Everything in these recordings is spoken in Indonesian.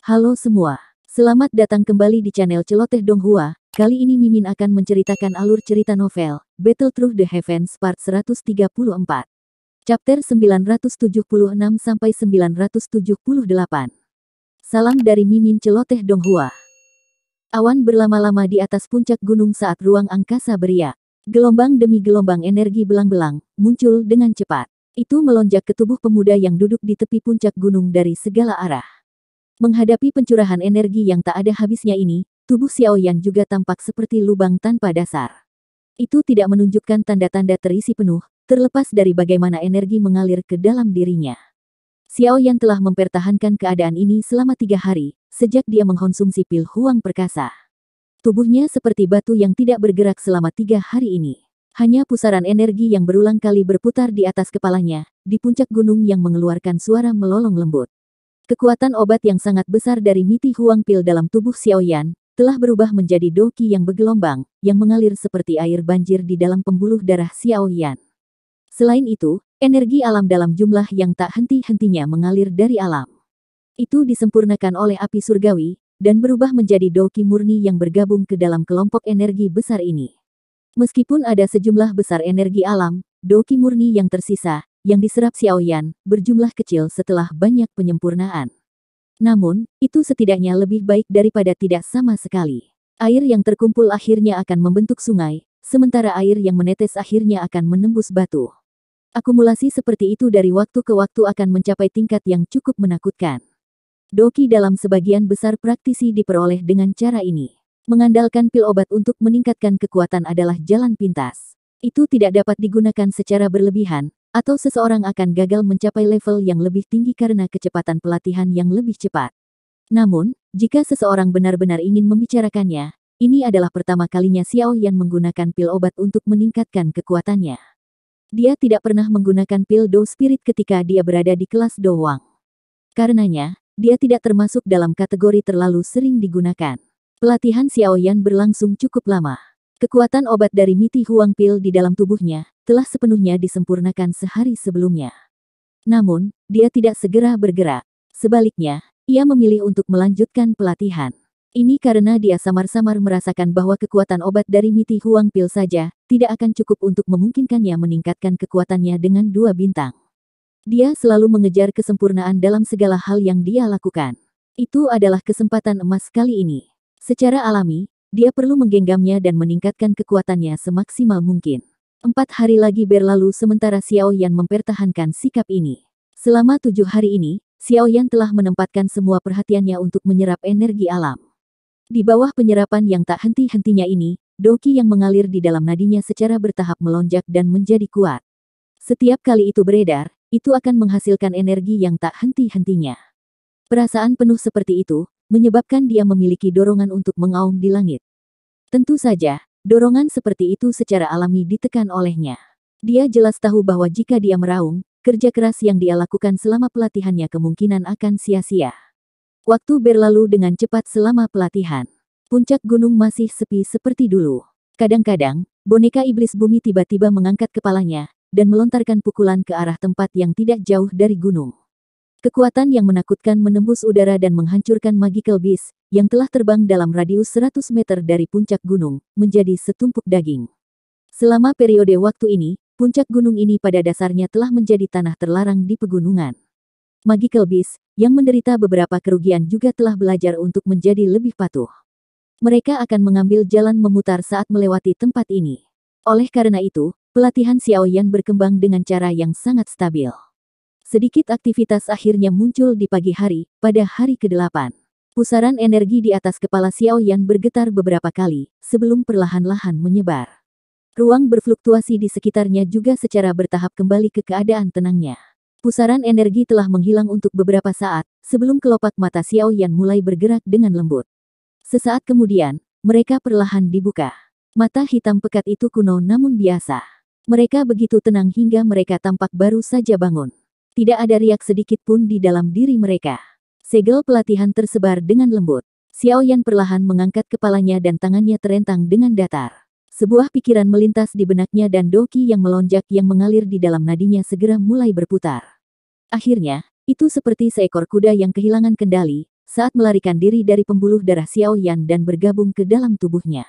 Halo semua, selamat datang kembali di channel Celoteh Donghua. Kali ini Mimin akan menceritakan alur cerita novel, Battle Through the Heavens Part 134. Chapter 976-978. Salam dari Mimin Celoteh Donghua. Awan berlama-lama di atas puncak gunung saat ruang angkasa beriak. Gelombang demi gelombang energi belang-belang muncul dengan cepat. Itu melonjak ke tubuh pemuda yang duduk di tepi puncak gunung dari segala arah. Menghadapi pencurahan energi yang tak ada habisnya ini, tubuh Xiao Yan juga tampak seperti lubang tanpa dasar. Itu tidak menunjukkan tanda-tanda terisi penuh, terlepas dari bagaimana energi mengalir ke dalam dirinya. Xiao Yan telah mempertahankan keadaan ini selama 3 hari, sejak dia mengkonsumsi pil Huang Perkasa. Tubuhnya seperti batu yang tidak bergerak selama 3 hari ini. Hanya pusaran energi yang berulang kali berputar di atas kepalanya, di puncak gunung yang mengeluarkan suara melolong lembut. Kekuatan obat yang sangat besar dari Miti Huang Pil dalam tubuh Xiao Yan, telah berubah menjadi doqi yang bergelombang, yang mengalir seperti air banjir di dalam pembuluh darah Xiao Yan. Selain itu, energi alam dalam jumlah yang tak henti-hentinya mengalir dari alam. Itu disempurnakan oleh api surgawi, dan berubah menjadi doqi murni yang bergabung ke dalam kelompok energi besar ini. Meskipun ada sejumlah besar energi alam, doqi murni yang tersisa, yang diserap Xiao Yan, berjumlah kecil setelah banyak penyempurnaan. Namun, itu setidaknya lebih baik daripada tidak sama sekali. Air yang terkumpul akhirnya akan membentuk sungai, sementara air yang menetes akhirnya akan menembus batu. Akumulasi seperti itu dari waktu ke waktu akan mencapai tingkat yang cukup menakutkan. Doqi dalam sebagian besar praktisi diperoleh dengan cara ini. Mengandalkan pil obat untuk meningkatkan kekuatan adalah jalan pintas. Itu tidak dapat digunakan secara berlebihan, atau seseorang akan gagal mencapai level yang lebih tinggi karena kecepatan pelatihan yang lebih cepat. Namun, jika seseorang benar-benar ingin membicarakannya, ini adalah pertama kalinya Xiao Yan menggunakan pil obat untuk meningkatkan kekuatannya. Dia tidak pernah menggunakan pil Do Spirit ketika dia berada di kelas Do Wang. Karenanya, dia tidak termasuk dalam kategori terlalu sering digunakan. Pelatihan Xiao Yan berlangsung cukup lama. Kekuatan obat dari Miti Huang Pil di dalam tubuhnya telah sepenuhnya disempurnakan sehari sebelumnya. Namun, dia tidak segera bergerak. Sebaliknya, ia memilih untuk melanjutkan pelatihan. Ini karena dia samar-samar merasakan bahwa kekuatan obat dari Miti Huang Pil saja tidak akan cukup untuk memungkinkannya meningkatkan kekuatannya dengan 2 bintang. Dia selalu mengejar kesempurnaan dalam segala hal yang dia lakukan. Itu adalah kesempatan emas kali ini. Secara alami, dia perlu menggenggamnya dan meningkatkan kekuatannya semaksimal mungkin. 4 hari lagi berlalu sementara Xiao Yan mempertahankan sikap ini. Selama 7 hari ini, Xiao Yan telah menempatkan semua perhatiannya untuk menyerap energi alam. Di bawah penyerapan yang tak henti-hentinya ini, doqi yang mengalir di dalam nadinya secara bertahap melonjak dan menjadi kuat. Setiap kali itu beredar, itu akan menghasilkan energi yang tak henti-hentinya. Perasaan penuh seperti itu menyebabkan dia memiliki dorongan untuk mengaum di langit. Tentu saja, dorongan seperti itu secara alami ditekan olehnya. Dia jelas tahu bahwa jika dia meraung, kerja keras yang dia lakukan selama pelatihannya kemungkinan akan sia-sia. Waktu berlalu dengan cepat selama pelatihan. Puncak gunung masih sepi seperti dulu. Kadang-kadang, boneka iblis bumi tiba-tiba mengangkat kepalanya, dan melontarkan pukulan ke arah tempat yang tidak jauh dari gunung. Kekuatan yang menakutkan menembus udara dan menghancurkan Magical Beast, yang telah terbang dalam radius 100 meter dari puncak gunung, menjadi setumpuk daging. Selama periode waktu ini, puncak gunung ini pada dasarnya telah menjadi tanah terlarang di pegunungan. Magical Beast, yang menderita beberapa kerugian juga telah belajar untuk menjadi lebih patuh. Mereka akan mengambil jalan memutar saat melewati tempat ini. Oleh karena itu, pelatihan Xiao Yan berkembang dengan cara yang sangat stabil. Sedikit aktivitas akhirnya muncul di pagi hari, pada hari ke-8. Pusaran energi di atas kepala Xiao Yan bergetar beberapa kali, sebelum perlahan-lahan menyebar. Ruang berfluktuasi di sekitarnya juga secara bertahap kembali ke keadaan tenangnya. Pusaran energi telah menghilang untuk beberapa saat, sebelum kelopak mata Xiao Yan mulai bergerak dengan lembut. Sesaat kemudian, mereka perlahan dibuka. Mata hitam pekat itu kuno namun biasa. Mereka begitu tenang hingga mereka tampak baru saja bangun. Tidak ada riak sedikit pun di dalam diri mereka. Segel pelatihan tersebar dengan lembut. Xiao Yan perlahan mengangkat kepalanya dan tangannya terentang dengan datar. Sebuah pikiran melintas di benaknya dan doqi yang melonjak yang mengalir di dalam nadinya segera mulai berputar. Akhirnya, itu seperti seekor kuda yang kehilangan kendali, saat melarikan diri dari pembuluh darah Xiao Yan dan bergabung ke dalam tubuhnya.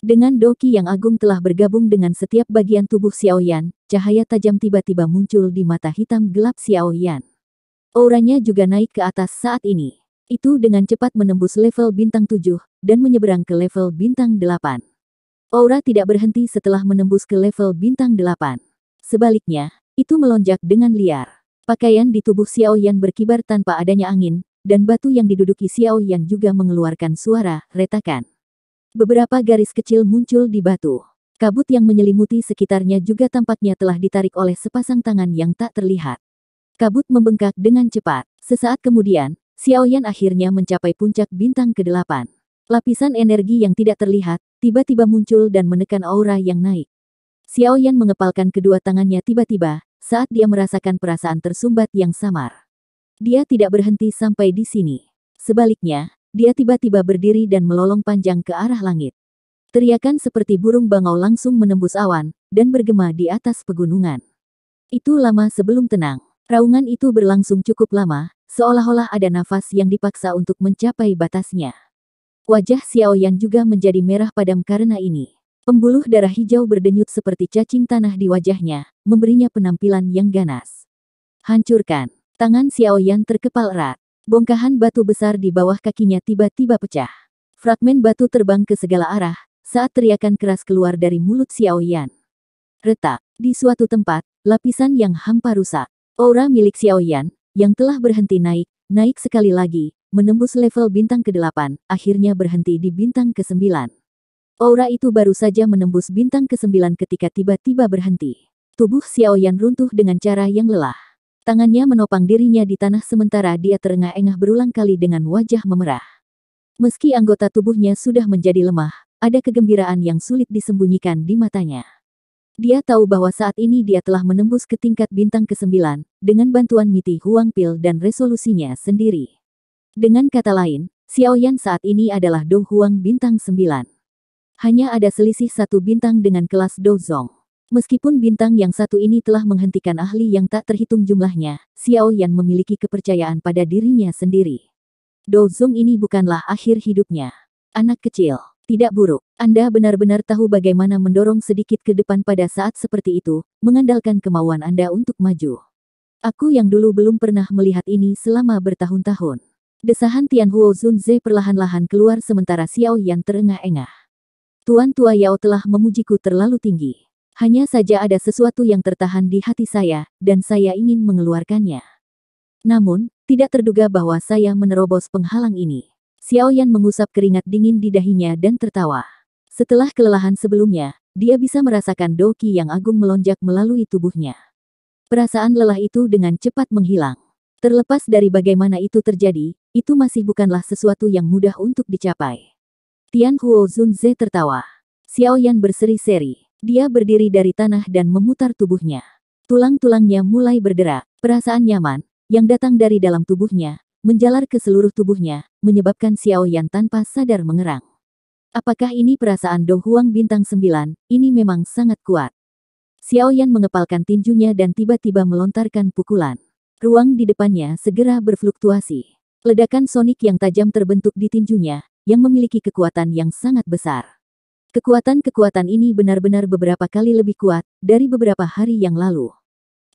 Dengan doki yang agung telah bergabung dengan setiap bagian tubuh Xiao Yan, cahaya tajam tiba-tiba muncul di mata hitam gelap Xiao Yan. Auranya juga naik ke atas saat ini. Itu dengan cepat menembus level bintang 7, dan menyeberang ke level bintang 8. Aura tidak berhenti setelah menembus ke level bintang 8. Sebaliknya, itu melonjak dengan liar. Pakaian di tubuh Xiao Yan berkibar tanpa adanya angin, dan batu yang diduduki Xiao Yan juga mengeluarkan suara retakan. Beberapa garis kecil muncul di batu. Kabut yang menyelimuti sekitarnya juga tampaknya telah ditarik oleh sepasang tangan yang tak terlihat. Kabut membengkak dengan cepat. Sesaat kemudian, Xiao Yan akhirnya mencapai puncak bintang ke-8. Lapisan energi yang tidak terlihat, tiba-tiba muncul dan menekan aura yang naik. Xiao Yan mengepalkan kedua tangannya tiba-tiba, saat dia merasakan perasaan tersumbat yang samar. Dia tidak berhenti sampai di sini. Sebaliknya, dia tiba-tiba berdiri dan melolong panjang ke arah langit. Teriakan seperti burung bangau langsung menembus awan, dan bergema di atas pegunungan. Itu lama sebelum tenang. Raungan itu berlangsung cukup lama, seolah-olah ada nafas yang dipaksa untuk mencapai batasnya. Wajah Xiao Yan juga menjadi merah padam karena ini. Pembuluh darah hijau berdenyut seperti cacing tanah di wajahnya, memberinya penampilan yang ganas. Hancurkan. Tangan Xiao Yan terkepal erat. Bongkahan batu besar di bawah kakinya tiba-tiba pecah. Fragmen batu terbang ke segala arah, saat teriakan keras keluar dari mulut Xiao Yan. Retak. Di suatu tempat, lapisan yang hampa rusak. Aura milik Xiao Yan, yang telah berhenti naik sekali lagi, menembus level bintang ke-8, akhirnya berhenti di bintang ke-9. Aura itu baru saja menembus bintang ke-9 ketika tiba-tiba berhenti. Tubuh Xiao Yan runtuh dengan cara yang lelah. Tangannya menopang dirinya di tanah sementara dia terengah-engah berulang kali dengan wajah memerah. Meski anggota tubuhnya sudah menjadi lemah, ada kegembiraan yang sulit disembunyikan di matanya. Dia tahu bahwa saat ini dia telah menembus ke tingkat bintang ke-9, dengan bantuan miti Huang Pil dan resolusinya sendiri. Dengan kata lain, Xiao Yan saat ini adalah Do Huang bintang 9. Hanya ada selisih satu bintang dengan kelas Do Zong. Meskipun bintang yang satu ini telah menghentikan ahli yang tak terhitung jumlahnya, Xiao Yan memiliki kepercayaan pada dirinya sendiri. Do Zong ini bukanlah akhir hidupnya. Anak kecil. Tidak buruk. Anda benar-benar tahu bagaimana mendorong sedikit ke depan pada saat seperti itu, mengandalkan kemauan Anda untuk maju. Aku yang dulu belum pernah melihat ini selama bertahun-tahun. Desahan Tian Huo Zunze perlahan-lahan keluar sementara Xiao Yan terengah-engah. Tuan Tua Yao telah memujiku terlalu tinggi. Hanya saja ada sesuatu yang tertahan di hati saya, dan saya ingin mengeluarkannya. Namun, tidak terduga bahwa saya menerobos penghalang ini. Xiao Yan mengusap keringat dingin di dahinya dan tertawa. Setelah kelelahan sebelumnya, dia bisa merasakan doki yang agung melonjak melalui tubuhnya. Perasaan lelah itu dengan cepat menghilang. Terlepas dari bagaimana itu terjadi, itu masih bukanlah sesuatu yang mudah untuk dicapai. Tian Huo Zunze tertawa. Xiao Yan berseri-seri. Dia berdiri dari tanah dan memutar tubuhnya. Tulang-tulangnya mulai berderak. Perasaan nyaman, yang datang dari dalam tubuhnya, menjalar ke seluruh tubuhnya, menyebabkan Xiao Yan tanpa sadar mengerang. Apakah ini perasaan Do Huang bintang 9? Ini memang sangat kuat. Xiao Yan mengepalkan tinjunya dan tiba-tiba melontarkan pukulan. Ruang di depannya segera berfluktuasi. Ledakan sonik yang tajam terbentuk di tinjunya, yang memiliki kekuatan yang sangat besar. Kekuatan-kekuatan ini benar-benar beberapa kali lebih kuat dari beberapa hari yang lalu.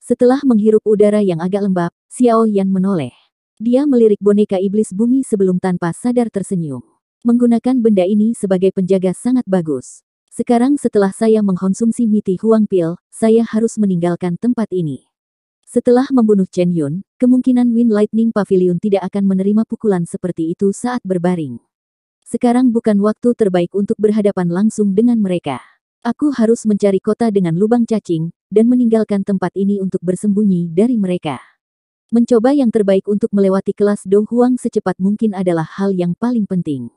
Setelah menghirup udara yang agak lembab, Xiao Yan menoleh. Dia melirik boneka iblis bumi sebelum tanpa sadar tersenyum. Menggunakan benda ini sebagai penjaga sangat bagus. Sekarang setelah saya mengkonsumsi miti Huang Pil, saya harus meninggalkan tempat ini. Setelah membunuh Chen Yun, kemungkinan Wind Lightning Pavilion tidak akan menerima pukulan seperti itu saat berbaring. Sekarang bukan waktu terbaik untuk berhadapan langsung dengan mereka. Aku harus mencari kota dengan lubang cacing, dan meninggalkan tempat ini untuk bersembunyi dari mereka. Mencoba yang terbaik untuk melewati kelas Do Huang secepat mungkin adalah hal yang paling penting.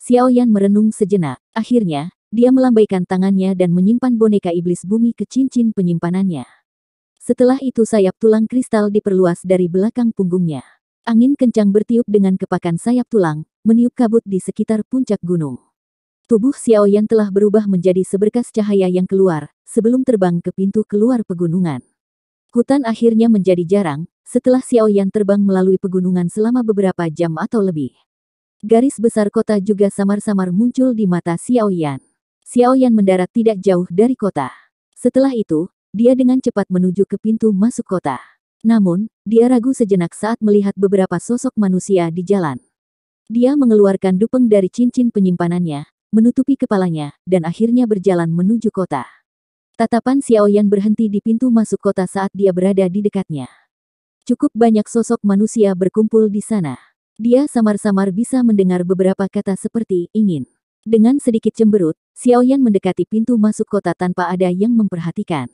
Xiao Yan merenung sejenak. Akhirnya, dia melambaikan tangannya dan menyimpan boneka iblis bumi ke cincin penyimpanannya. Setelah itu sayap tulang kristal diperluas dari belakang punggungnya. Angin kencang bertiup dengan kepakan sayap tulang, meniup kabut di sekitar puncak gunung. Tubuh Xiao Yan telah berubah menjadi seberkas cahaya yang keluar, sebelum terbang ke pintu keluar pegunungan. Hutan akhirnya menjadi jarang, setelah Xiao Yan terbang melalui pegunungan selama beberapa jam atau lebih. Garis besar kota juga samar-samar muncul di mata Xiao Yan. Xiao Yan mendarat tidak jauh dari kota. Setelah itu, dia dengan cepat menuju ke pintu masuk kota. Namun, dia ragu sejenak saat melihat beberapa sosok manusia di jalan. Dia mengeluarkan dupeng dari cincin penyimpanannya, menutupi kepalanya, dan akhirnya berjalan menuju kota. Tatapan Xiao Yan berhenti di pintu masuk kota saat dia berada di dekatnya. Cukup banyak sosok manusia berkumpul di sana. Dia samar-samar bisa mendengar beberapa kata seperti ingin. Dengan sedikit cemberut, Xiao Yan mendekati pintu masuk kota tanpa ada yang memperhatikan.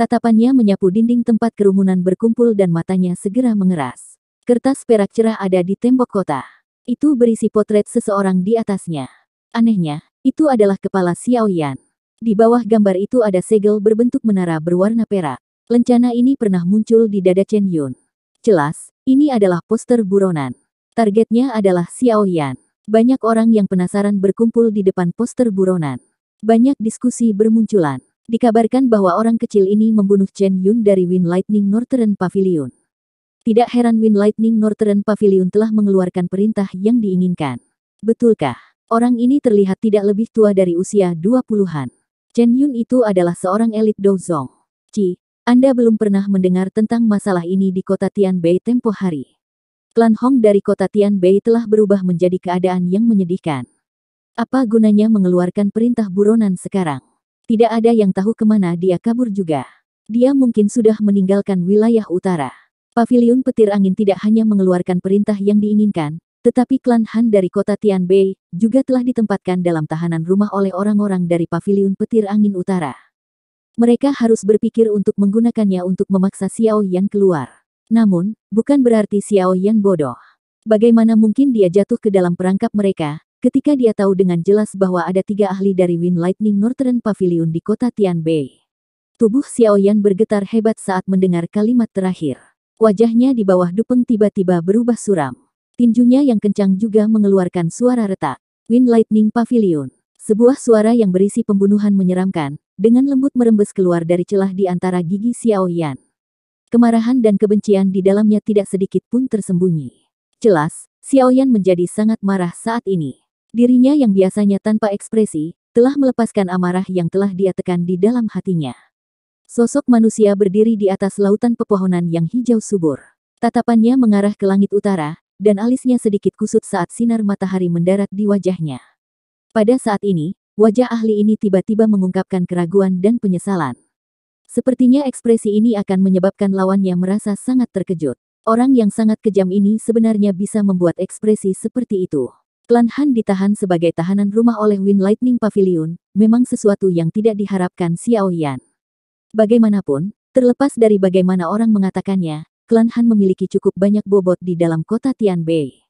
Tatapannya menyapu dinding tempat kerumunan berkumpul dan matanya segera mengeras. Kertas perak cerah ada di tembok kota. Itu berisi potret seseorang di atasnya. Anehnya, itu adalah kepala Xiao Yan. Di bawah gambar itu ada segel berbentuk menara berwarna perak. Lencana ini pernah muncul di dada Chen Yun. Jelas, ini adalah poster buronan. Targetnya adalah Xiao Yan. Banyak orang yang penasaran berkumpul di depan poster buronan. Banyak diskusi bermunculan. Dikabarkan bahwa orang kecil ini membunuh Chen Yun dari Wind Lightning Northern Pavilion. Tidak heran Wind Lightning Northern Pavilion telah mengeluarkan perintah yang diinginkan. Betulkah? Orang ini terlihat tidak lebih tua dari usia 20-an. Chen Yun itu adalah seorang elit Douzong. Anda belum pernah mendengar tentang masalah ini di kota Tianbei tempo hari. Klan Hong dari kota Tianbei telah berubah menjadi keadaan yang menyedihkan. Apa gunanya mengeluarkan perintah buronan sekarang? Tidak ada yang tahu kemana dia kabur juga. Dia mungkin sudah meninggalkan wilayah utara. Paviliun petir angin tidak hanya mengeluarkan perintah yang diinginkan, tetapi klan Han dari kota Tianbei juga telah ditempatkan dalam tahanan rumah oleh orang-orang dari Paviliun petir angin utara. Mereka harus berpikir untuk menggunakannya untuk memaksa Xiao Yan keluar. Namun, bukan berarti Xiao Yan bodoh. Bagaimana mungkin dia jatuh ke dalam perangkap mereka, ketika dia tahu dengan jelas bahwa ada 3 ahli dari Wind Lightning Northern Pavilion di kota Tianbei. Tubuh Xiao Yan bergetar hebat saat mendengar kalimat terakhir. Wajahnya di bawah dupeng tiba-tiba berubah suram. Tinjunya yang kencang juga mengeluarkan suara retak. Wind Lightning Pavilion. Sebuah suara yang berisi pembunuhan menyeramkan, dengan lembut merembes keluar dari celah di antara gigi Xiao Yan. Kemarahan dan kebencian di dalamnya tidak sedikit pun tersembunyi. Jelas, Xiao Yan menjadi sangat marah saat ini. Dirinya yang biasanya tanpa ekspresi, telah melepaskan amarah yang telah dia tekan di dalam hatinya. Sosok manusia berdiri di atas lautan pepohonan yang hijau subur. Tatapannya mengarah ke langit utara, dan alisnya sedikit kusut saat sinar matahari mendarat di wajahnya. Pada saat ini, wajah ahli ini tiba-tiba mengungkapkan keraguan dan penyesalan. Sepertinya ekspresi ini akan menyebabkan lawannya merasa sangat terkejut. Orang yang sangat kejam ini sebenarnya bisa membuat ekspresi seperti itu. Klan Han ditahan sebagai tahanan rumah oleh Wind Lightning Pavilion, memang sesuatu yang tidak diharapkan Xiao Yan. Bagaimanapun, terlepas dari bagaimana orang mengatakannya, klan Han memiliki cukup banyak bobot di dalam kota Tianbei.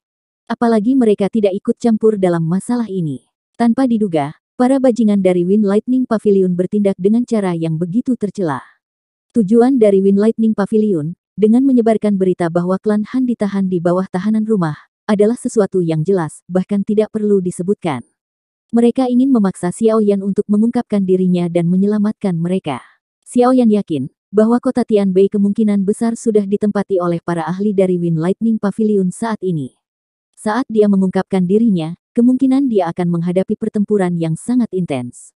Apalagi mereka tidak ikut campur dalam masalah ini. Tanpa diduga, para bajingan dari Wind Lightning Pavilion bertindak dengan cara yang begitu tercela. Tujuan dari Wind Lightning Pavilion, dengan menyebarkan berita bahwa klan Han ditahan di bawah tahanan rumah, adalah sesuatu yang jelas, bahkan tidak perlu disebutkan. Mereka ingin memaksa Xiao Yan untuk mengungkapkan dirinya dan menyelamatkan mereka. Xiao Yan yakin, bahwa kota Tianbei kemungkinan besar sudah ditempati oleh para ahli dari Wind Lightning Pavilion saat ini. Saat dia mengungkapkan dirinya, kemungkinan dia akan menghadapi pertempuran yang sangat intens.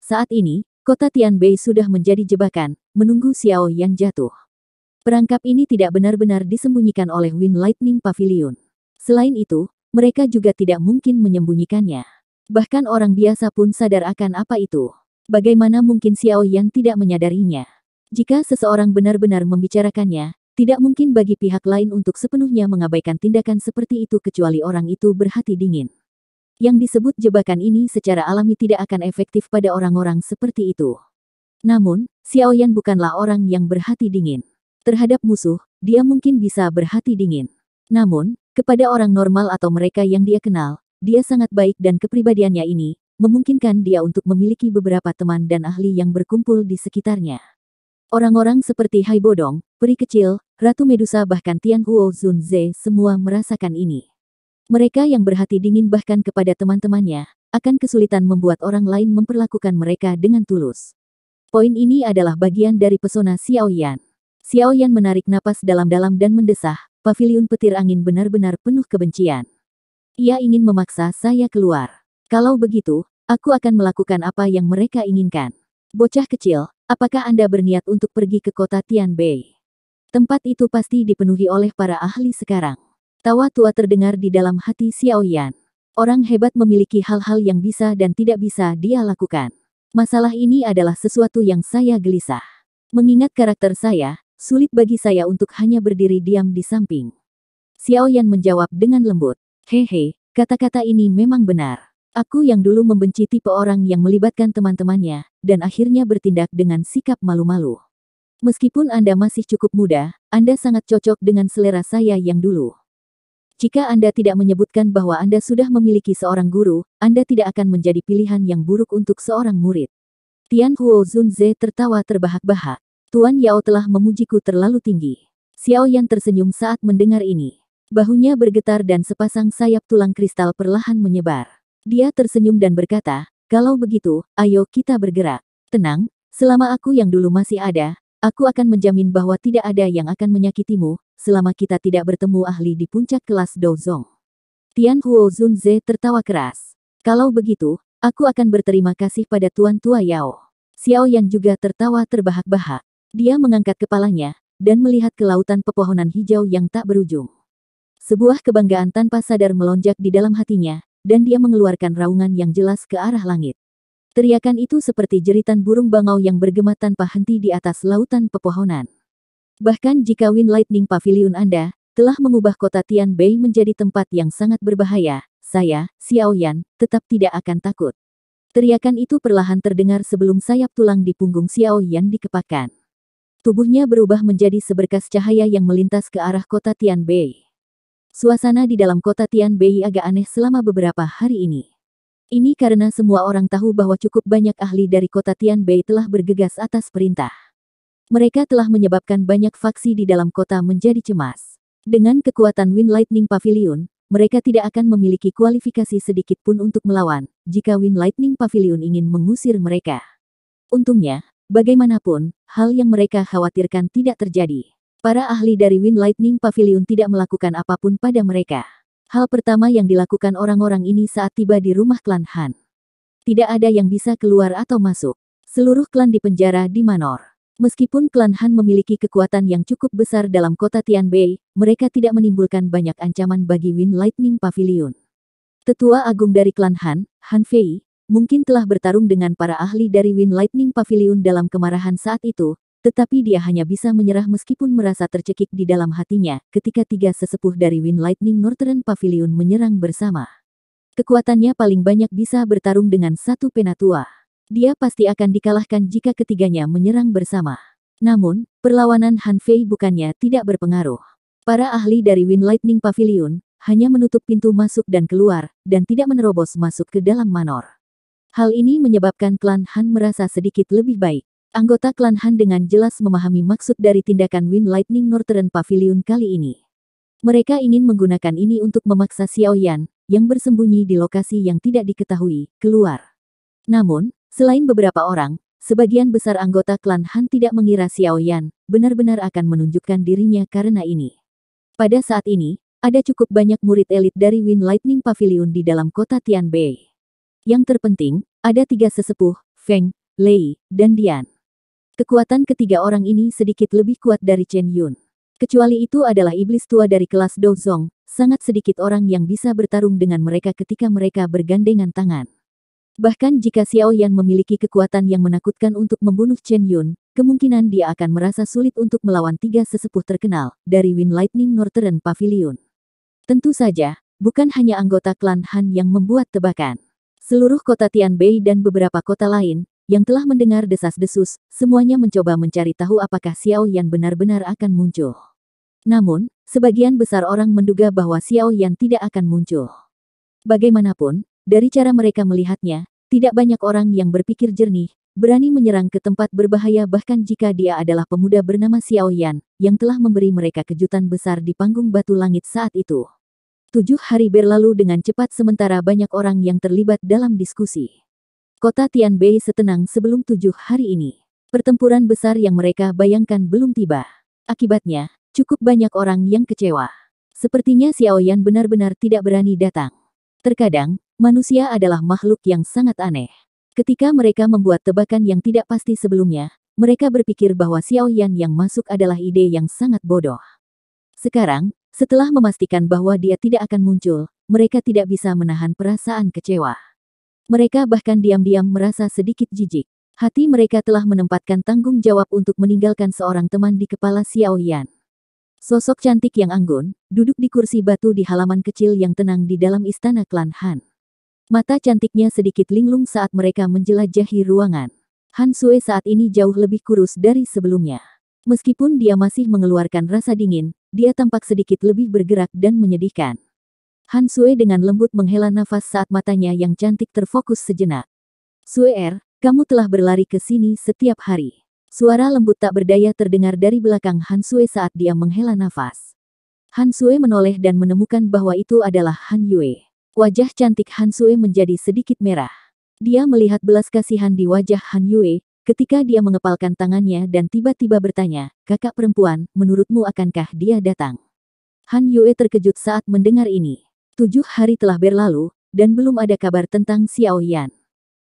Saat ini, kota Tianbei sudah menjadi jebakan, menunggu Xiao Yan jatuh. Perangkap ini tidak benar-benar disembunyikan oleh Wind Lightning Pavilion. Selain itu, mereka juga tidak mungkin menyembunyikannya. Bahkan orang biasa pun sadar akan apa itu. Bagaimana mungkin Xiao Yan tidak menyadarinya? Jika seseorang benar-benar membicarakannya, tidak mungkin bagi pihak lain untuk sepenuhnya mengabaikan tindakan seperti itu kecuali orang itu berhati dingin. Yang disebut jebakan ini secara alami tidak akan efektif pada orang-orang seperti itu. Namun, Xiao Yan bukanlah orang yang berhati dingin. Terhadap musuh, dia mungkin bisa berhati dingin. Namun, kepada orang normal atau mereka yang dia kenal, dia sangat baik dan kepribadiannya ini, memungkinkan dia untuk memiliki beberapa teman dan ahli yang berkumpul di sekitarnya. Orang-orang seperti Hai Bodong, Peri Kecil, Ratu Medusa bahkan Tian Huo Zunze semua merasakan ini. Mereka yang berhati dingin bahkan kepada teman-temannya, akan kesulitan membuat orang lain memperlakukan mereka dengan tulus. Poin ini adalah bagian dari pesona Xiao Yan. Xiao Yan menarik napas dalam-dalam dan mendesah, paviliun petir angin benar-benar penuh kebencian. Ia ingin memaksa saya keluar. Kalau begitu, aku akan melakukan apa yang mereka inginkan. Bocah kecil, apakah Anda berniat untuk pergi ke kota Tianbei? Tempat itu pasti dipenuhi oleh para ahli sekarang. Tawa tua terdengar di dalam hati Xiao Yan. Orang hebat memiliki hal-hal yang bisa dan tidak bisa dia lakukan. Masalah ini adalah sesuatu yang saya gelisah. Mengingat karakter saya, sulit bagi saya untuk hanya berdiri diam di samping. Xiao Yan menjawab dengan lembut. Hehe, kata-kata ini memang benar. Aku yang dulu membenci tipe orang yang melibatkan teman-temannya, dan akhirnya bertindak dengan sikap malu-malu. Meskipun Anda masih cukup muda, Anda sangat cocok dengan selera saya yang dulu. Jika Anda tidak menyebutkan bahwa Anda sudah memiliki seorang guru, Anda tidak akan menjadi pilihan yang buruk untuk seorang murid. Tian Huo Zunze tertawa terbahak-bahak. Tuan Yao telah memujiku terlalu tinggi. Xiao Yan tersenyum saat mendengar ini. Bahunya bergetar dan sepasang sayap tulang kristal perlahan menyebar. Dia tersenyum dan berkata, kalau begitu, ayo kita bergerak. Tenang, selama aku yang dulu masih ada, aku akan menjamin bahwa tidak ada yang akan menyakitimu, selama kita tidak bertemu ahli di puncak kelas Dozong. Tian Huo Zunze tertawa keras. Kalau begitu, aku akan berterima kasih pada Tuan Tua Yao. Xiao Yan juga tertawa terbahak-bahak. Dia mengangkat kepalanya, dan melihat ke lautan pepohonan hijau yang tak berujung. Sebuah kebanggaan tanpa sadar melonjak di dalam hatinya, dan dia mengeluarkan raungan yang jelas ke arah langit. Teriakan itu seperti jeritan burung bangau yang bergema tanpa henti di atas lautan pepohonan. Bahkan jika Wind Lightning Pavilion Anda telah mengubah kota Tianbei menjadi tempat yang sangat berbahaya, saya, Xiao Yan, tetap tidak akan takut. Teriakan itu perlahan terdengar sebelum sayap tulang di punggung Xiao Yan dikepakkan. Tubuhnya berubah menjadi seberkas cahaya yang melintas ke arah kota Tianbei. Suasana di dalam kota Tianbei agak aneh selama beberapa hari ini. Ini karena semua orang tahu bahwa cukup banyak ahli dari kota Tianbei telah bergegas atas perintah. Mereka telah menyebabkan banyak faksi di dalam kota menjadi cemas. Dengan kekuatan Wind Lightning Pavilion, mereka tidak akan memiliki kualifikasi sedikit pun untuk melawan, jika Wind Lightning Pavilion ingin mengusir mereka. Untungnya, bagaimanapun, hal yang mereka khawatirkan tidak terjadi. Para ahli dari Wind Lightning Pavilion tidak melakukan apapun pada mereka. Hal pertama yang dilakukan orang-orang ini saat tiba di rumah klan Han. Tidak ada yang bisa keluar atau masuk. Seluruh klan dipenjara di Manor. Meskipun klan Han memiliki kekuatan yang cukup besar dalam kota Tianbei, mereka tidak menimbulkan banyak ancaman bagi Wind Lightning Pavilion. Tetua Agung dari klan Han, Han Fei, mungkin telah bertarung dengan para ahli dari Wind Lightning Pavilion dalam kemarahan saat itu, tetapi dia hanya bisa menyerah meskipun merasa tercekik di dalam hatinya ketika tiga sesepuh dari Wind Lightning Northern Pavilion menyerang bersama. Kekuatannya paling banyak bisa bertarung dengan satu penatua. Dia pasti akan dikalahkan jika ketiganya menyerang bersama. Namun, perlawanan Han Fei bukannya tidak berpengaruh. Para ahli dari Wind Lightning Pavilion hanya menutup pintu masuk dan keluar, dan tidak menerobos masuk ke dalam manor. Hal ini menyebabkan klan Han merasa sedikit lebih baik. Anggota klan Han dengan jelas memahami maksud dari tindakan Wind Lightning Northern Pavilion kali ini. Mereka ingin menggunakan ini untuk memaksa Xiao Yan, yang bersembunyi di lokasi yang tidak diketahui, keluar. Namun, selain beberapa orang, sebagian besar anggota klan Han tidak mengira Xiao Yan benar-benar akan menunjukkan dirinya karena ini. Pada saat ini, ada cukup banyak murid elit dari Wind Lightning Pavilion di dalam kota Tianbei. Yang terpenting, ada tiga sesepuh, Feng, Lei, dan Dian. Kekuatan ketiga orang ini sedikit lebih kuat dari Chen Yun. Kecuali itu adalah iblis tua dari kelas Dozong, sangat sedikit orang yang bisa bertarung dengan mereka ketika mereka bergandengan tangan. Bahkan jika Xiao Yan memiliki kekuatan yang menakutkan untuk membunuh Chen Yun, kemungkinan dia akan merasa sulit untuk melawan tiga sesepuh terkenal dari Wind Lightning Northern Pavilion. Tentu saja, bukan hanya anggota klan Han yang membuat tebakan. Seluruh kota Tianbei dan beberapa kota lain, yang telah mendengar desas-desus, semuanya mencoba mencari tahu apakah Xiao Yan benar-benar akan muncul. Namun, sebagian besar orang menduga bahwa Xiao Yan tidak akan muncul. Bagaimanapun, dari cara mereka melihatnya, tidak banyak orang yang berpikir jernih, berani menyerang ke tempat berbahaya bahkan jika dia adalah pemuda bernama Xiao Yan, yang telah memberi mereka kejutan besar di panggung batu langit saat itu. 7 hari berlalu dengan cepat sementara banyak orang yang terlibat dalam diskusi. Kota Tianbei setenang sebelum 7 hari ini. Pertempuran besar yang mereka bayangkan belum tiba. Akibatnya, cukup banyak orang yang kecewa. Sepertinya Xiao Yan benar-benar tidak berani datang. Terkadang, manusia adalah makhluk yang sangat aneh. Ketika mereka membuat tebakan yang tidak pasti sebelumnya, mereka berpikir bahwa Xiao Yan yang masuk adalah ide yang sangat bodoh. Sekarang, setelah memastikan bahwa dia tidak akan muncul, mereka tidak bisa menahan perasaan kecewa. Mereka bahkan diam-diam merasa sedikit jijik. Hati mereka telah menempatkan tanggung jawab untuk meninggalkan seorang teman di kepala Xiao Yan. Sosok cantik yang anggun, duduk di kursi batu di halaman kecil yang tenang di dalam istana klan Han. Mata cantiknya sedikit linglung saat mereka menjelajahi ruangan. Han Sue saat ini jauh lebih kurus dari sebelumnya. Meskipun dia masih mengeluarkan rasa dingin, dia tampak sedikit lebih bergerak dan menyedihkan. Han Sue dengan lembut menghela nafas saat matanya yang cantik terfokus sejenak. Sue, kamu telah berlari ke sini setiap hari. Suara lembut tak berdaya terdengar dari belakang Han Sue saat dia menghela nafas. Han Sue menoleh dan menemukan bahwa itu adalah Han Yue. Wajah cantik Han Sue menjadi sedikit merah. Dia melihat belas kasihan di wajah Han Yue, ketika dia mengepalkan tangannya dan tiba-tiba bertanya, "Kakak perempuan, menurutmu akankah dia datang?" Han Yue terkejut saat mendengar ini. 7 hari telah berlalu, dan belum ada kabar tentang Xiao Yan.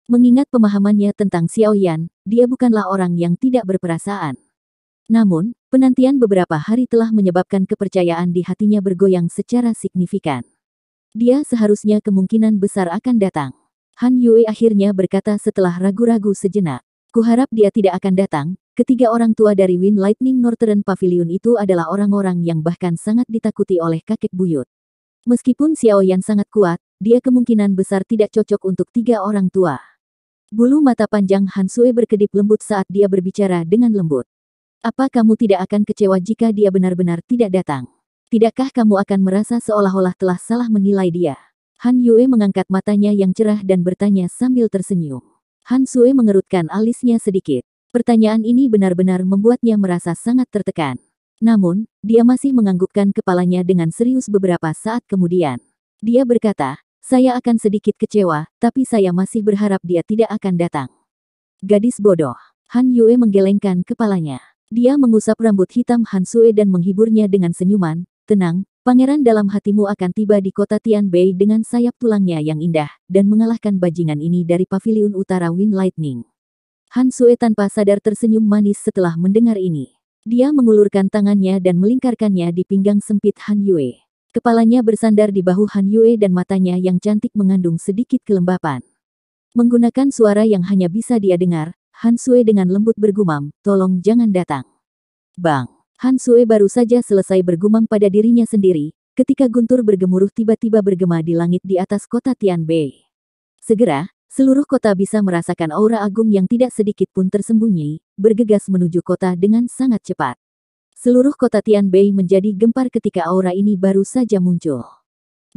Mengingat pemahamannya tentang Xiao Yan, dia bukanlah orang yang tidak berperasaan. Namun, penantian beberapa hari telah menyebabkan kepercayaan di hatinya bergoyang secara signifikan. Dia seharusnya kemungkinan besar akan datang. Han Yue akhirnya berkata setelah ragu-ragu sejenak. Kuharap dia tidak akan datang. Ketiga orang tua dari Wind Lightning Northern Pavilion itu adalah orang-orang yang bahkan sangat ditakuti oleh kakek buyut. Meskipun Xiao Yan sangat kuat, dia kemungkinan besar tidak cocok untuk 3 orang tua. Bulu mata panjang Han Sue berkedip lembut saat dia berbicara dengan lembut. Apa kamu tidak akan kecewa jika dia benar-benar tidak datang? Tidakkah kamu akan merasa seolah-olah telah salah menilai dia? Han Yue mengangkat matanya yang cerah dan bertanya sambil tersenyum. Han Sue mengerutkan alisnya sedikit. Pertanyaan ini benar-benar membuatnya merasa sangat tertekan. Namun, dia masih menganggukkan kepalanya dengan serius beberapa saat kemudian. Dia berkata, "Saya akan sedikit kecewa, tapi saya masih berharap dia tidak akan datang." Gadis bodoh. Han Yue menggelengkan kepalanya. Dia mengusap rambut hitam Han Sue dan menghiburnya dengan senyuman. "Tenang, pangeran dalam hatimu akan tiba di kota Tianbei dengan sayap tulangnya yang indah, dan mengalahkan bajingan ini dari paviliun utara Wind Lightning." Han Sue tanpa sadar tersenyum manis setelah mendengar ini. Dia mengulurkan tangannya dan melingkarkannya di pinggang sempit Han Yue. Kepalanya bersandar di bahu Han Yue dan matanya yang cantik mengandung sedikit kelembapan. Menggunakan suara yang hanya bisa dia dengar, Han Sue dengan lembut bergumam, "Tolong jangan datang." Bang! Han Sue baru saja selesai bergumam pada dirinya sendiri, ketika guntur bergemuruh tiba-tiba bergema di langit di atas kota Tianbei. Segera, seluruh kota bisa merasakan aura agung yang tidak sedikit pun tersembunyi, bergegas menuju kota dengan sangat cepat. Seluruh kota Tianbei menjadi gempar ketika aura ini baru saja muncul.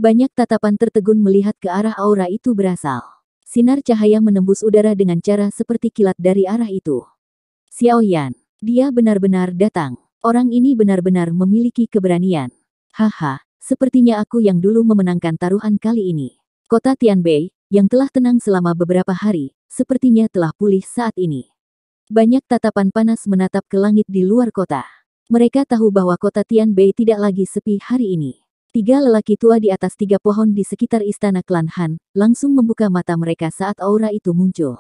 Banyak tatapan tertegun melihat ke arah aura itu berasal. Sinar cahaya menembus udara dengan cara seperti kilat dari arah itu. Xiao Yan, dia benar-benar datang. Orang ini benar-benar memiliki keberanian. Haha, sepertinya aku yang dulu memenangkan taruhan kali ini. Kota Tianbei, yang telah tenang selama beberapa hari, sepertinya telah pulih saat ini. Banyak tatapan panas menatap ke langit di luar kota. Mereka tahu bahwa kota Tianbei tidak lagi sepi hari ini. 3 lelaki tua di atas 3 pohon di sekitar istana klan Han, langsung membuka mata mereka saat aura itu muncul.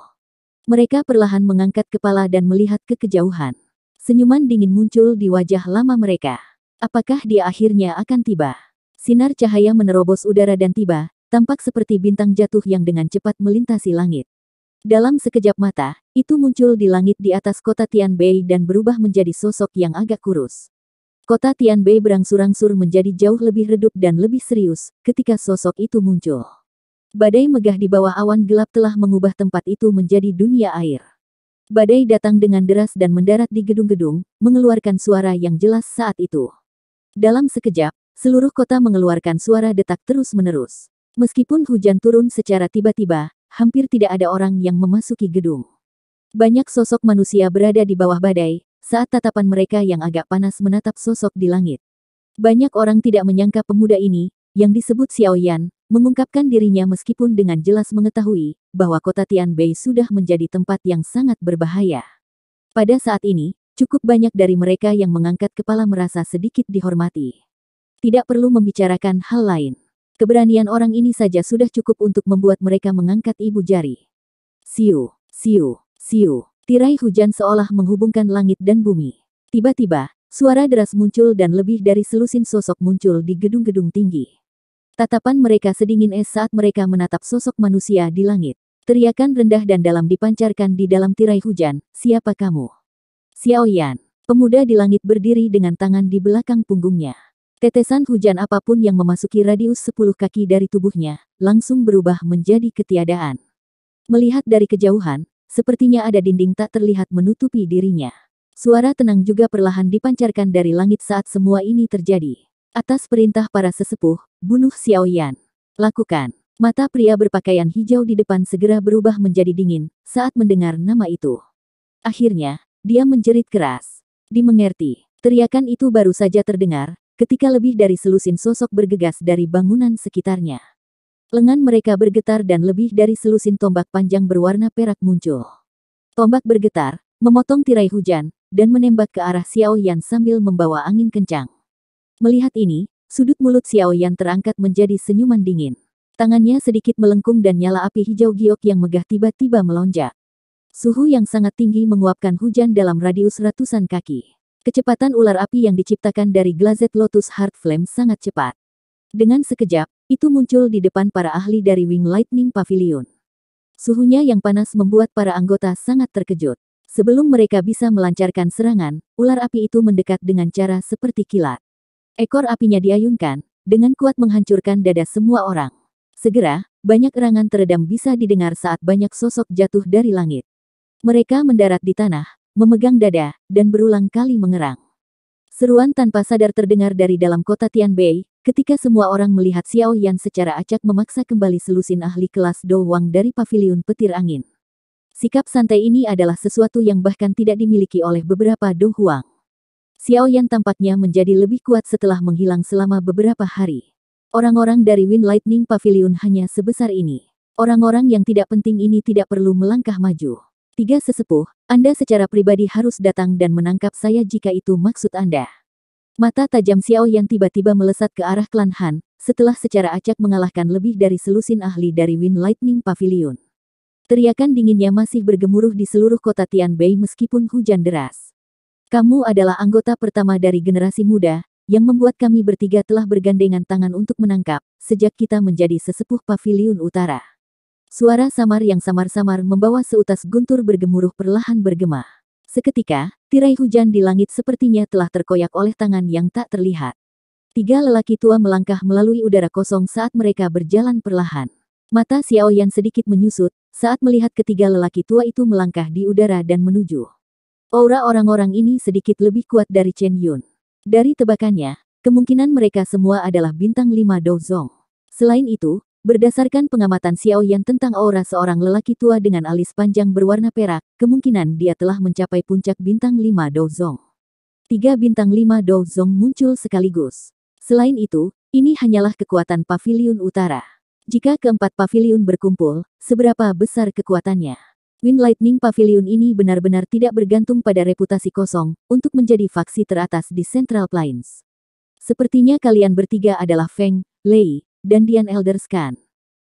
Mereka perlahan mengangkat kepala dan melihat ke kejauhan. Senyuman dingin muncul di wajah lama mereka. Apakah dia akhirnya akan tiba? Sinar cahaya menerobos udara dan tiba, tampak seperti bintang jatuh yang dengan cepat melintasi langit. Dalam sekejap mata, itu muncul di langit di atas kota Tianbei dan berubah menjadi sosok yang agak kurus. Kota Tianbei berangsur-angsur menjadi jauh lebih redup dan lebih serius ketika sosok itu muncul. Badai megah di bawah awan gelap telah mengubah tempat itu menjadi dunia air. Badai datang dengan deras dan mendarat di gedung-gedung, mengeluarkan suara yang jelas saat itu. Dalam sekejap, seluruh kota mengeluarkan suara detak terus-menerus. Meskipun hujan turun secara tiba-tiba, hampir tidak ada orang yang memasuki gedung. Banyak sosok manusia berada di bawah badai, saat tatapan mereka yang agak panas menatap sosok di langit. Banyak orang tidak menyangka pemuda ini, yang disebut Xiao Yan, mengungkapkan dirinya meskipun dengan jelas mengetahui bahwa kota Tianbei sudah menjadi tempat yang sangat berbahaya. Pada saat ini, Cukup banyak dari mereka yang mengangkat kepala merasa sedikit dihormati. Tidak perlu membicarakan hal lain. Keberanian orang ini saja sudah cukup untuk membuat mereka mengangkat ibu jari. Siu, siu, siu. Tirai hujan seolah menghubungkan langit dan bumi. Tiba-tiba, suara deras muncul dan lebih dari selusin sosok muncul di gedung-gedung tinggi. Tatapan mereka sedingin es saat mereka menatap sosok manusia di langit. Teriakan rendah dan dalam dipancarkan di dalam tirai hujan, "Siapa kamu?" Xiao Yan. Pemuda di langit berdiri dengan tangan di belakang punggungnya. Tetesan hujan apapun yang memasuki radius 10 kaki dari tubuhnya, langsung berubah menjadi ketiadaan. Melihat dari kejauhan, sepertinya ada dinding tak terlihat menutupi dirinya. Suara tenang juga perlahan dipancarkan dari langit saat semua ini terjadi. Atas perintah para sesepuh, bunuh Xiao Yan. Lakukan. Mata pria berpakaian hijau di depan segera berubah menjadi dingin saat mendengar nama itu. Akhirnya, dia menjerit keras. Dimengerti. Teriakan itu baru saja terdengar, ketika lebih dari selusin sosok bergegas dari bangunan sekitarnya. Lengan mereka bergetar dan lebih dari selusin tombak panjang berwarna perak muncul. Tombak bergetar, memotong tirai hujan, dan menembak ke arah Xiao Yan sambil membawa angin kencang. Melihat ini, sudut mulut Xiao Yan terangkat menjadi senyuman dingin. Tangannya sedikit melengkung dan nyala api hijau giok yang megah tiba-tiba melonjak. Suhu yang sangat tinggi menguapkan hujan dalam radius ratusan kaki. Kecepatan ular api yang diciptakan dari Glazed Lotus Heart Flame sangat cepat. Dengan sekejap, itu muncul di depan para ahli dari Wing Lightning Pavilion. Suhunya yang panas membuat para anggota sangat terkejut. Sebelum mereka bisa melancarkan serangan, ular api itu mendekat dengan cara seperti kilat. Ekor apinya diayunkan, dengan kuat menghancurkan dada semua orang. Segera, banyak erangan teredam bisa didengar saat banyak sosok jatuh dari langit. Mereka mendarat di tanah, memegang dada, dan berulang kali mengerang. Seruan tanpa sadar terdengar dari dalam kota Tianbei, ketika semua orang melihat Xiao Yan secara acak memaksa kembali selusin ahli kelas Do Wang dari paviliun petir angin. Sikap santai ini adalah sesuatu yang bahkan tidak dimiliki oleh beberapa Do Huang. Xiao Yan tampaknya menjadi lebih kuat setelah menghilang selama beberapa hari. Orang-orang dari Wind Lightning Pavilion hanya sebesar ini. Orang-orang yang tidak penting ini tidak perlu melangkah maju. 3 sesepuh, Anda secara pribadi harus datang dan menangkap saya jika itu maksud Anda. Mata tajam Xiao Yan tiba-tiba melesat ke arah klan Han, setelah secara acak mengalahkan lebih dari selusin ahli dari Wind Lightning Pavilion. Teriakan dinginnya masih bergemuruh di seluruh kota Tianbei meskipun hujan deras. Kamu adalah anggota pertama dari generasi muda, yang membuat kami bertiga telah bergandengan tangan untuk menangkap, sejak kita menjadi sesepuh Paviliun Utara. Suara samar yang samar-samar membawa seutas guntur bergemuruh perlahan bergema. Seketika, tirai hujan di langit sepertinya telah terkoyak oleh tangan yang tak terlihat. 3 lelaki tua melangkah melalui udara kosong saat mereka berjalan perlahan. Mata Xiao Yan sedikit menyusut, saat melihat ketiga lelaki tua itu melangkah di udara dan menuju. Aura orang-orang ini sedikit lebih kuat dari Chen Yun. Dari tebakannya, kemungkinan mereka semua adalah bintang 5 Dozong. Selain itu, berdasarkan pengamatan Xiao Yan tentang aura seorang lelaki tua dengan alis panjang berwarna perak, kemungkinan dia telah mencapai puncak bintang 5 Dozong. 3 bintang 5 Dozong muncul sekaligus. Selain itu, ini hanyalah kekuatan Paviliun Utara. Jika keempat paviliun berkumpul, seberapa besar kekuatannya? Wind Lightning Pavilion ini benar-benar tidak bergantung pada reputasi kosong, untuk menjadi faksi teratas di Central Plains. Sepertinya kalian bertiga adalah Feng, Lei, dan Dian Elder Scan.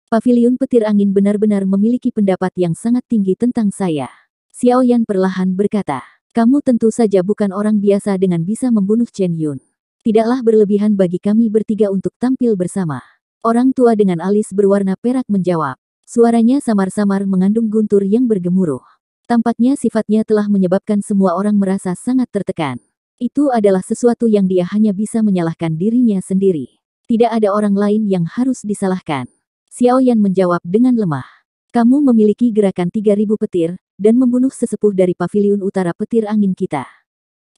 Paviliun petir angin benar-benar memiliki pendapat yang sangat tinggi tentang saya. Xiao Yan perlahan berkata, kamu tentu saja bukan orang biasa dengan bisa membunuh Chen Yun. Tidaklah berlebihan bagi kami bertiga untuk tampil bersama. Orang tua dengan alis berwarna perak menjawab. Suaranya samar-samar mengandung guntur yang bergemuruh. Tampaknya sifatnya telah menyebabkan semua orang merasa sangat tertekan. Itu adalah sesuatu yang dia hanya bisa menyalahkan dirinya sendiri. Tidak ada orang lain yang harus disalahkan. Xiao Yan menjawab dengan lemah. Kamu memiliki gerakan 3000 petir, dan membunuh sesepuh dari Paviliun Utara Petir Angin kita.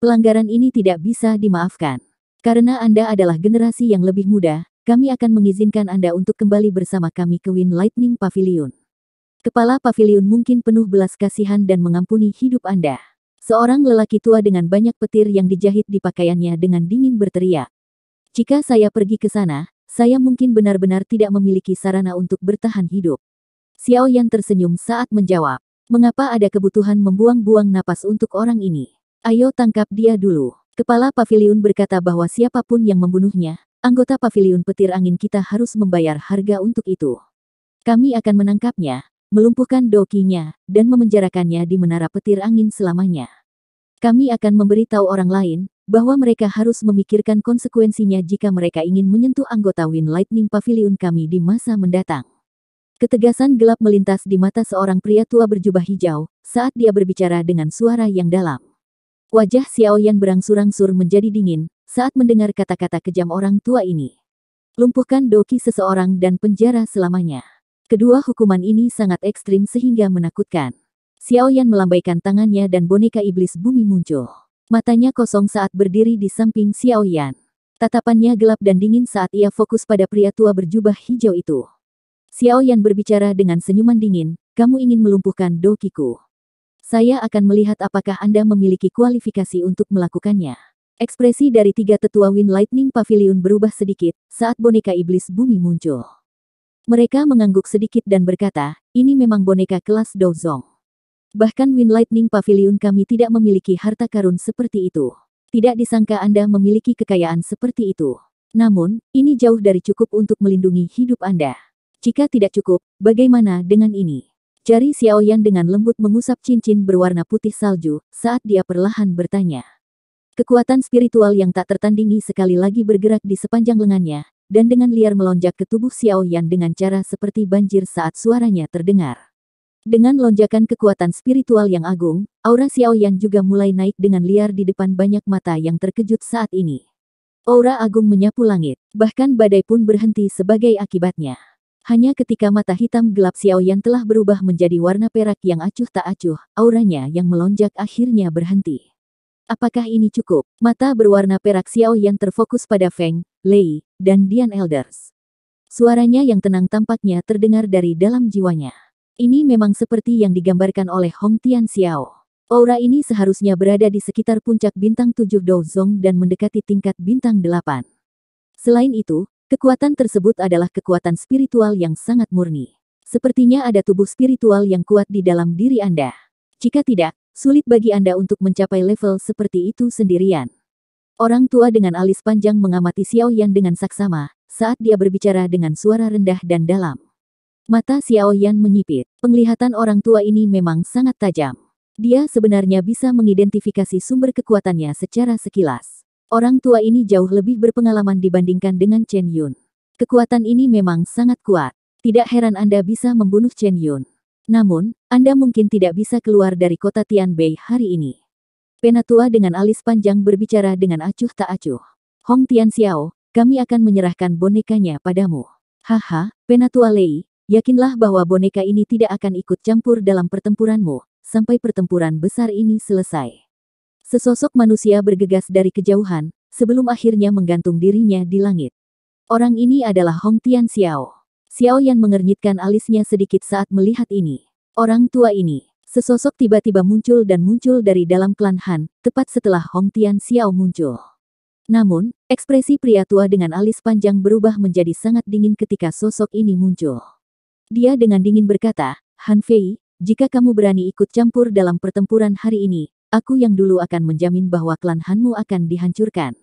Pelanggaran ini tidak bisa dimaafkan. Karena Anda adalah generasi yang lebih muda, kami akan mengizinkan Anda untuk kembali bersama kami ke Wind Lightning Pavilion. Kepala paviliun mungkin penuh belas kasihan dan mengampuni hidup Anda. Seorang lelaki tua dengan banyak petir yang dijahit di pakaiannya dengan dingin berteriak. Jika saya pergi ke sana, saya mungkin benar-benar tidak memiliki sarana untuk bertahan hidup. Xiao Yan tersenyum saat menjawab. Mengapa ada kebutuhan membuang-buang napas untuk orang ini? Ayo tangkap dia dulu. Kepala paviliun berkata bahwa siapapun yang membunuhnya, anggota paviliun petir angin kita harus membayar harga untuk itu. Kami akan menangkapnya, melumpuhkan dokinya, dan memenjarakannya di menara petir angin selamanya. Kami akan memberitahu orang lain, bahwa mereka harus memikirkan konsekuensinya jika mereka ingin menyentuh anggota Wind Lightning Pavilion kami di masa mendatang. Ketegasan gelap melintas di mata seorang pria tua berjubah hijau, saat dia berbicara dengan suara yang dalam. Wajah Xiaoyan berangsur-angsur menjadi dingin, saat mendengar kata-kata kejam orang tua ini. Lumpuhkan doki seseorang dan penjara selamanya. Kedua hukuman ini sangat ekstrim sehingga menakutkan. Xiaoyan melambaikan tangannya dan boneka iblis bumi muncul. Matanya kosong saat berdiri di samping Xiaoyan. Tatapannya gelap dan dingin saat ia fokus pada pria tua berjubah hijau itu. Xiaoyan berbicara dengan senyuman dingin, kamu ingin melumpuhkan dokiku. Saya akan melihat apakah Anda memiliki kualifikasi untuk melakukannya. Ekspresi dari tiga tetua Wind Lightning Pavilion berubah sedikit, saat boneka iblis bumi muncul. Mereka mengangguk sedikit dan berkata, ini memang boneka kelas Douzong. Bahkan Wind Lightning Pavilion kami tidak memiliki harta karun seperti itu. Tidak disangka Anda memiliki kekayaan seperti itu. Namun, ini jauh dari cukup untuk melindungi hidup Anda. Jika tidak cukup, bagaimana dengan ini? Jari Xiaoyan dengan lembut mengusap cincin berwarna putih salju, saat dia perlahan bertanya. Kekuatan spiritual yang tak tertandingi sekali lagi bergerak di sepanjang lengannya, dan dengan liar melonjak ke tubuh Xiaoyan dengan cara seperti banjir saat suaranya terdengar. Dengan lonjakan kekuatan spiritual yang agung, aura Xiaoyan juga mulai naik dengan liar di depan banyak mata yang terkejut saat ini. Aura agung menyapu langit, bahkan badai pun berhenti sebagai akibatnya. Hanya ketika mata hitam gelap Xiaoyan telah berubah menjadi warna perak yang acuh tak acuh, auranya yang melonjak akhirnya berhenti. Apakah ini cukup? Mata berwarna perak Xiaoyan terfokus pada Feng, Lei, dan Dian Elders. Suaranya yang tenang tampaknya terdengar dari dalam jiwanya. Ini memang seperti yang digambarkan oleh Hong Tian Xiao. Aura ini seharusnya berada di sekitar puncak bintang 7 Douzong dan mendekati tingkat bintang 8. Selain itu, kekuatan tersebut adalah kekuatan spiritual yang sangat murni. Sepertinya ada tubuh spiritual yang kuat di dalam diri Anda. Jika tidak, sulit bagi Anda untuk mencapai level seperti itu sendirian. Orang tua dengan alis panjang mengamati Xiaoyan dengan saksama, saat dia berbicara dengan suara rendah dan dalam. Mata Xiaoyan menyipit. Penglihatan orang tua ini memang sangat tajam. Dia sebenarnya bisa mengidentifikasi sumber kekuatannya secara sekilas. Orang tua ini jauh lebih berpengalaman dibandingkan dengan Chen Yun. Kekuatan ini memang sangat kuat. Tidak heran Anda bisa membunuh Chen Yun. Namun, Anda mungkin tidak bisa keluar dari kota Tianbei hari ini. Penatua dengan alis panjang berbicara dengan acuh tak acuh. Hong Tian Xiao, kami akan menyerahkan bonekanya padamu. Haha, Penatua Lei, yakinlah bahwa boneka ini tidak akan ikut campur dalam pertempuranmu, sampai pertempuran besar ini selesai. Sesosok manusia bergegas dari kejauhan, sebelum akhirnya menggantung dirinya di langit. Orang ini adalah Hong Tian Xiao. Xiaoyan mengernyitkan alisnya sedikit saat melihat ini. Orang tua ini, sesosok tiba-tiba muncul dari dalam klan Han, tepat setelah Hong Tian Xiao muncul. Namun, ekspresi pria tua dengan alis panjang berubah menjadi sangat dingin ketika sosok ini muncul. Dia dengan dingin berkata, Han Fei, jika kamu berani ikut campur dalam pertempuran hari ini, aku yang dulu akan menjamin bahwa klan Hanmu akan dihancurkan.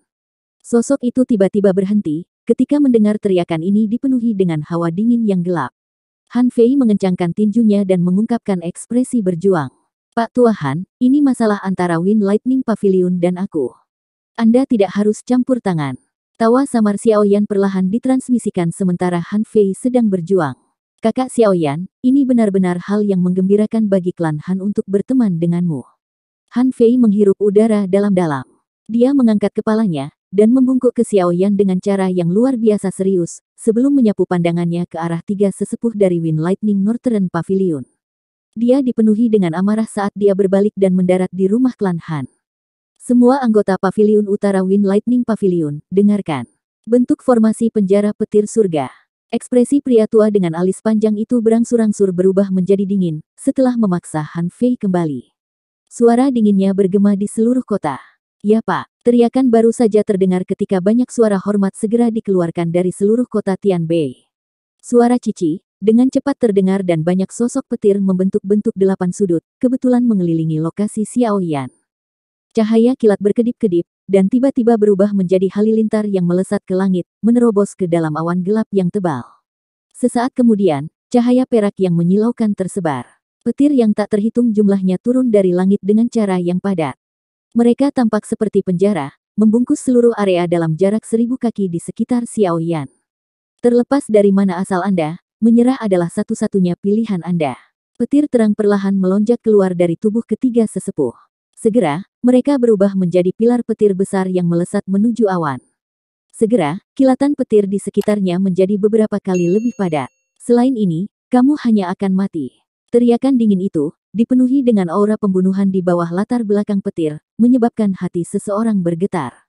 Sosok itu tiba-tiba berhenti, ketika mendengar teriakan ini dipenuhi dengan hawa dingin yang gelap. Han Fei mengencangkan tinjunya dan mengungkapkan ekspresi berjuang. Pak Tua Han, ini masalah antara Wind Lightning Pavilion dan aku. Anda tidak harus campur tangan. Tawa samar Xiaoyan perlahan ditransmisikan sementara Han Fei sedang berjuang. Kakak Xiaoyan, ini benar-benar hal yang menggembirakan bagi klan Han untuk berteman denganmu. Han Fei menghirup udara dalam-dalam. Dia mengangkat kepalanya, dan membungkuk ke Xiaoyan dengan cara yang luar biasa serius, sebelum menyapu pandangannya ke arah tiga sesepuh dari Wind Lightning Northern Pavilion. Dia dipenuhi dengan amarah saat dia berbalik dan mendarat di rumah klan Han. Semua anggota Pavilion Utara Wind Lightning Pavilion, dengarkan. Bentuk formasi penjara petir surga. Ekspresi pria tua dengan alis panjang itu berangsur-angsur berubah menjadi dingin, setelah memaksa Han Fei kembali. Suara dinginnya bergema di seluruh kota. Ya Pak, teriakan baru saja terdengar ketika banyak suara hormat segera dikeluarkan dari seluruh kota Tianbei. Suara cici, dengan cepat terdengar dan banyak sosok petir membentuk bentuk 8 sudut, kebetulan mengelilingi lokasi Xiaoyan. Cahaya kilat berkedip-kedip, dan tiba-tiba berubah menjadi halilintar yang melesat ke langit, menerobos ke dalam awan gelap yang tebal. Sesaat kemudian, cahaya perak yang menyilaukan tersebar. Petir yang tak terhitung jumlahnya turun dari langit dengan cara yang padat. Mereka tampak seperti penjara, membungkus seluruh area dalam jarak 1000 kaki di sekitar Xiaoyan. Terlepas dari mana asal Anda, menyerah adalah satu-satunya pilihan Anda. Petir terang perlahan melonjak keluar dari tubuh ketiga sesepuh. Segera, mereka berubah menjadi pilar petir besar yang melesat menuju awan. Segera, kilatan petir di sekitarnya menjadi beberapa kali lebih padat. Selain ini, kamu hanya akan mati. Teriakan dingin itu, dipenuhi dengan aura pembunuhan di bawah latar belakang petir, menyebabkan hati seseorang bergetar.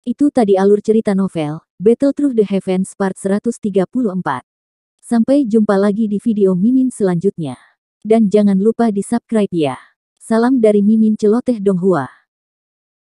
Itu tadi alur cerita novel, Battle Through the Heavens Part 134. Sampai jumpa lagi di video Mimin selanjutnya. Dan jangan lupa di subscribe ya. Salam dari Mimin Celoteh Donghua.